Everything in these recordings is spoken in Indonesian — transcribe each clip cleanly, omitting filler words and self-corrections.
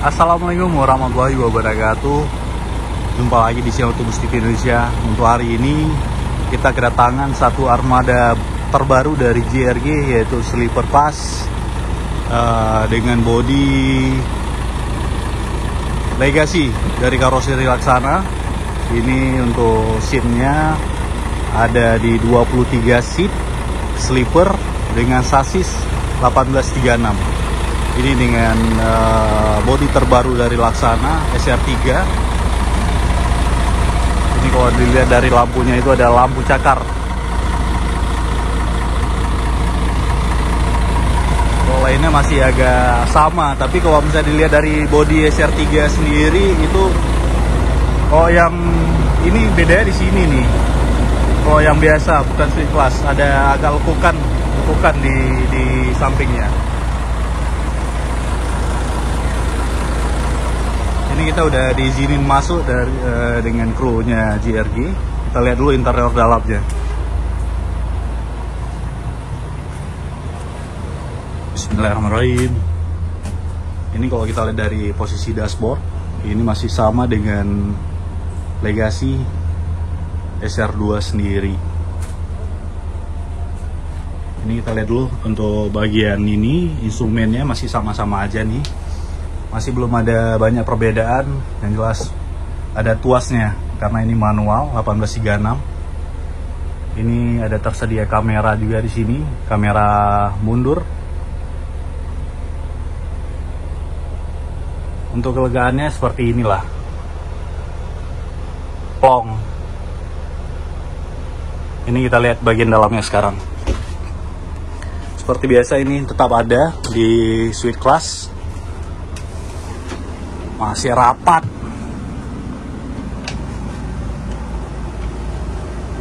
Assalamualaikum warahmatullahi wabarakatuh. Jumpa lagi di Siang Autobus TV Indonesia. Untuk hari ini kita kedatangan satu armada terbaru dari JRG, yaitu Sleeper Pass dengan bodi Legacy dari karoseri Laksana. Ini untuk seatnya ada di 23 seat sleeper dengan sasis 1836. Ini dengan bodi terbaru dari Laksana SR3. Ini kalau dilihat dari lampunya itu ada lampu cakar. Kalau lainnya masih agak sama, tapi kalau misalnya dilihat dari bodi SR3 sendiri itu, oh yang ini bedanya di sini nih. Kalau yang biasa bukan street class, ada agak lekukan di sampingnya. Ini kita udah diizinin masuk dari dengan krunya JRG. Kita lihat dulu interior dalamnya. Bismillahirrahmanirrahim. Ini kalau kita lihat dari posisi dashboard, ini masih sama dengan Legacy SR2 sendiri. Ini kita lihat dulu untuk bagian ini, instrumennya masih sama-sama aja nih. Masih belum ada banyak perbedaan. Yang jelas ada tuasnya karena ini manual 1836. Ini ada tersedia kamera juga di sini, kamera mundur. Untuk kelegaannya seperti inilah. Plong. Ini kita lihat bagian dalamnya sekarang. Seperti biasa ini tetap ada di suite class. Masih rapat.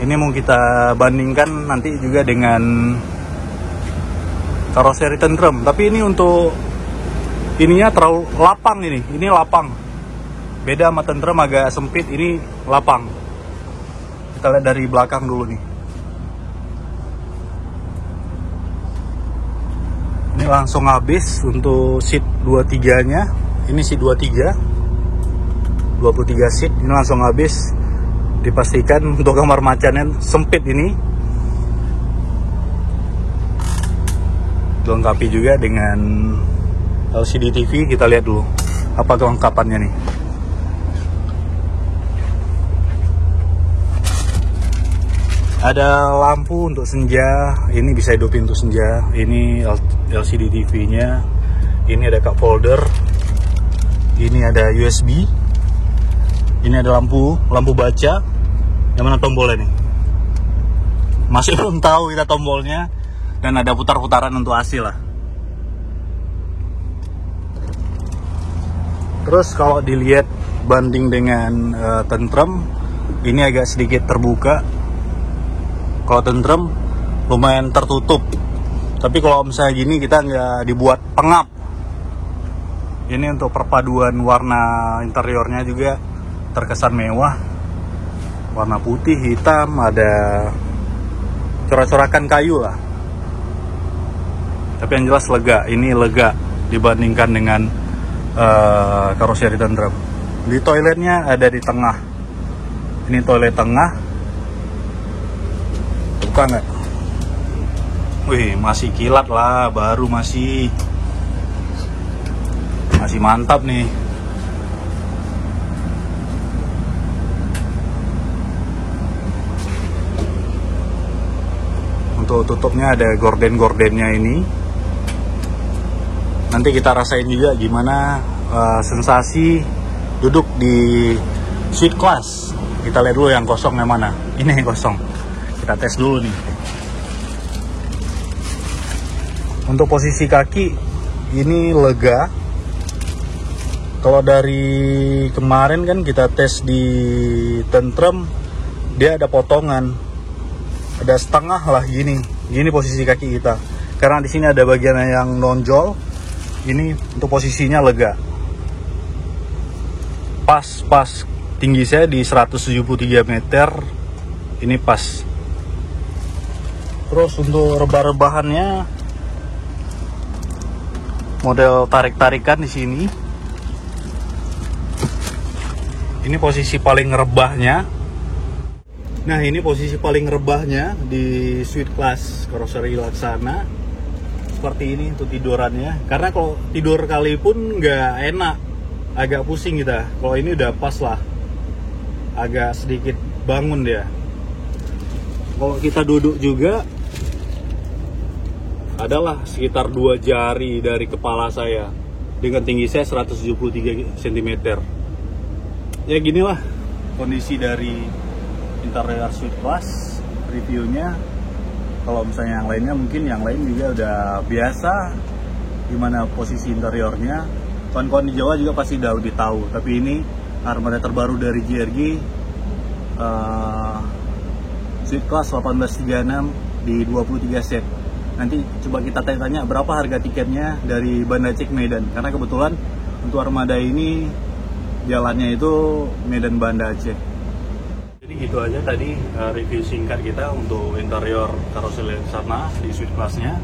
Ini mau kita bandingkan nanti juga dengan karoseri Tentrem. Tapi ini untuk ininya terlalu lapang ini. Ini lapang. Beda sama Tentrem agak sempit, ini lapang. Kita lihat dari belakang dulu nih. Ini langsung habis untuk seat 23-nya. Ini seat 23 seat, ini langsung habis. Dipastikan untuk kamar macannya sempit ini. Dilengkapi juga dengan LCD TV. Kita lihat dulu apa kelengkapannya nih. Ada lampu untuk senja, ini bisa hidupin untuk senja. Ini LCD TV-nya. Ini ada cup holder. Ini ada USB. Ini ada lampu baca. Yang mana tombolnya nih? Masih belum tahu kita tombolnya. Dan ada putar-putaran untuk AC lah. Terus kalau dilihat banding dengan Tentrem, ini agak sedikit terbuka. Kalau Tentrem lumayan tertutup. Tapi kalau misalnya gini kita nggak dibuat pengap. Ini untuk perpaduan warna interiornya juga terkesan mewah. Warna putih, hitam, ada corak-corakan kayu lah. Tapi yang jelas lega. Ini lega dibandingkan dengan karoseri Tentrem. Di toiletnya ada di tengah. Ini toilet tengah. Buka nggak? Wih, masih kilat lah. Baru masih mantap nih. Untuk tutupnya ada gorden-gordennya ini. Nanti kita rasain juga gimana sensasi duduk di suite class. Kita lihat dulu yang kosong yang mana. Ini yang kosong. Kita tes dulu nih. Untuk posisi kaki ini lega. Kalau dari kemarin kan kita tes di tentrem, dia ada potongan, ada setengah lah gini. Gini posisi kaki kita. Karena di sini ada bagian yang nonjol. Ini untuk posisinya lega. Pas tinggi saya di 173 meter. Ini pas. Terus untuk rebah-rebahannya model tarik-tarikan di sini. Ini posisi paling rebahnya. Nah, ini posisi paling rebahnya di suite class karoseri Laksana. Seperti ini untuk tidurannya. Karena kalau tidur kali pun nggak enak, agak pusing kita. Kalau ini udah pas lah, agak sedikit bangun dia. Kalau kita duduk juga, adalah sekitar 2 jari dari kepala saya. Dengan tinggi saya 173 cm. Ya ginilah kondisi dari interior suite class reviewnya. Kalau misalnya yang lainnya, mungkin yang lain juga udah biasa gimana posisi interiornya. Kawan-kawan di Jawa juga pasti udah lebih tahu. Tapi ini armada terbaru dari JRG, suite class 1836 di 23 set. Nanti coba kita tanya-tanya berapa harga tiketnya dari Banda Aceh Medan. Karena kebetulan untuk armada ini jalannya itu Medan Banda Aceh. Jadi gitu aja tadi review singkat kita untuk interior karoseri Laksana di suite class-nya.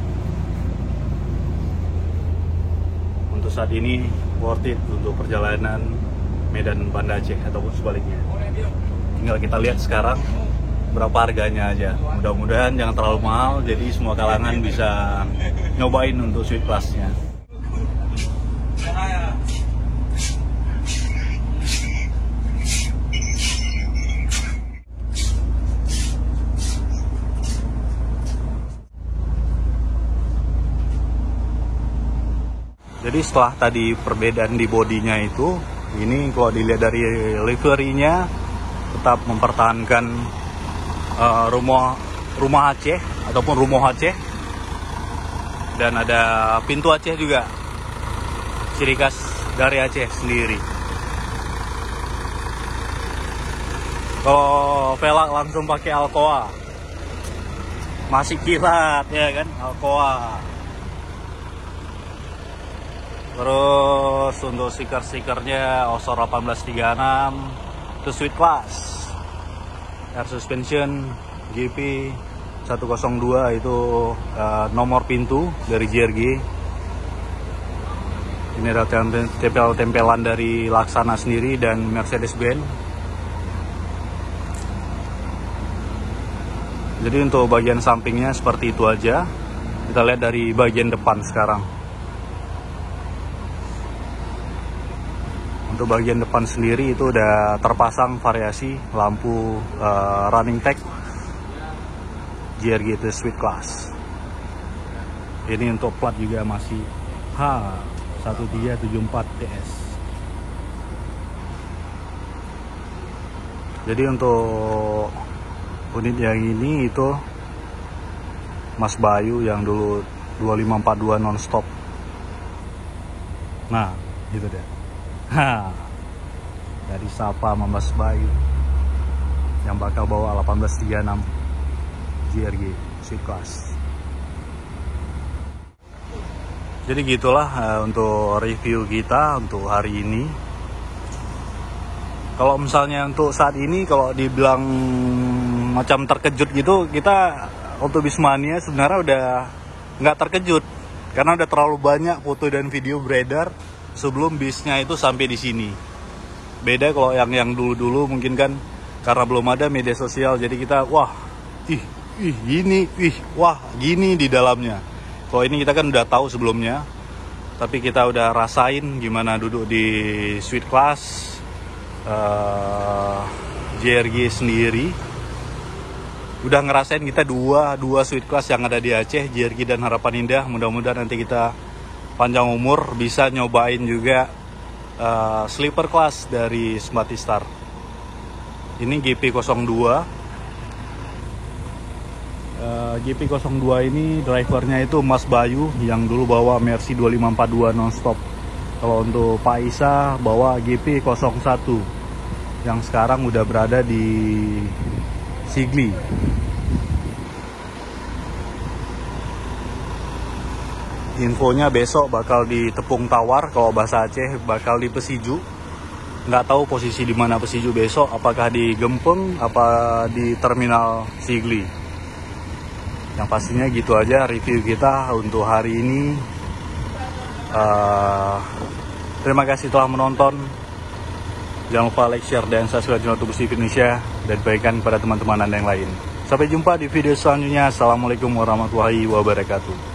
Untuk saat ini worth it untuk perjalanan Medan Banda Aceh ataupun sebaliknya. Tinggal kita lihat sekarang berapa harganya aja. Mudah-mudahan jangan terlalu mahal, jadi semua kalangan bisa nyobain untuk suite class-nya. Jadi setelah tadi perbedaan di bodinya itu, ini kalau dilihat dari livery-nya tetap mempertahankan rumah Aceh ataupun rumah Aceh, dan ada pintu Aceh juga, ciri khas dari Aceh sendiri. Kalau velg langsung pakai Alcoa, masih kilat ya kan, Alcoa. Terus untuk stiker-stikernya Osor 1836 itu suite class. Air suspension GP 102 itu nomor pintu dari JRG. Ini ada tempel-tempelan dari Laksana sendiri dan Mercedes-Benz. Jadi untuk bagian sampingnya seperti itu aja. Kita lihat dari bagian depan sekarang. Untuk bagian depan sendiri itu udah terpasang variasi lampu running tag JRG itu suite class. Ini untuk plat juga masih H1374TS. Jadi untuk unit yang ini itu Mas Bayu yang dulu 2542 non-stop. Nah, gitu deh. Dari Sapa Mas Bayu yang bakal bawa 1836 JRG suite class. Jadi gitulah untuk review kita untuk hari ini. Kalau misalnya untuk saat ini, kalau dibilang macam terkejut gitu, kita untuk Bismania sebenarnya udah nggak terkejut karena udah terlalu banyak foto dan video beredar sebelum bisnya itu sampai di sini. Beda kalau yang dulu-dulu mungkin kan karena belum ada media sosial, jadi kita gini di dalamnya. Kalau ini kita kan udah tahu sebelumnya, tapi kita udah rasain gimana duduk di suite class JRG sendiri. Udah ngerasain kita dua suite class yang ada di Aceh, JRG dan Harapan Indah. Mudah-mudahan nanti kita panjang umur bisa nyobain juga sleeper class dari Smartistar. Ini GP02. GP02 ini drivernya itu Mas Bayu yang dulu bawa Mercy 2542 nonstop. Kalau untuk Pak Isa bawa GP01 yang sekarang udah berada di Sigli. Infonya besok bakal di Tepung Tawar, kalau bahasa Aceh bakal di Pesiju. Nggak tahu posisi di mana Pesiju besok, apakah di Gempeng apa di terminal Sigli. Yang pastinya gitu aja review kita untuk hari ini. Terima kasih telah menonton. Jangan lupa like, share, dan subscribe channel YouTube TV Indonesia, dan bagikan kepada teman-teman Anda yang lain. Sampai jumpa di video selanjutnya. Assalamualaikum warahmatullahi wabarakatuh.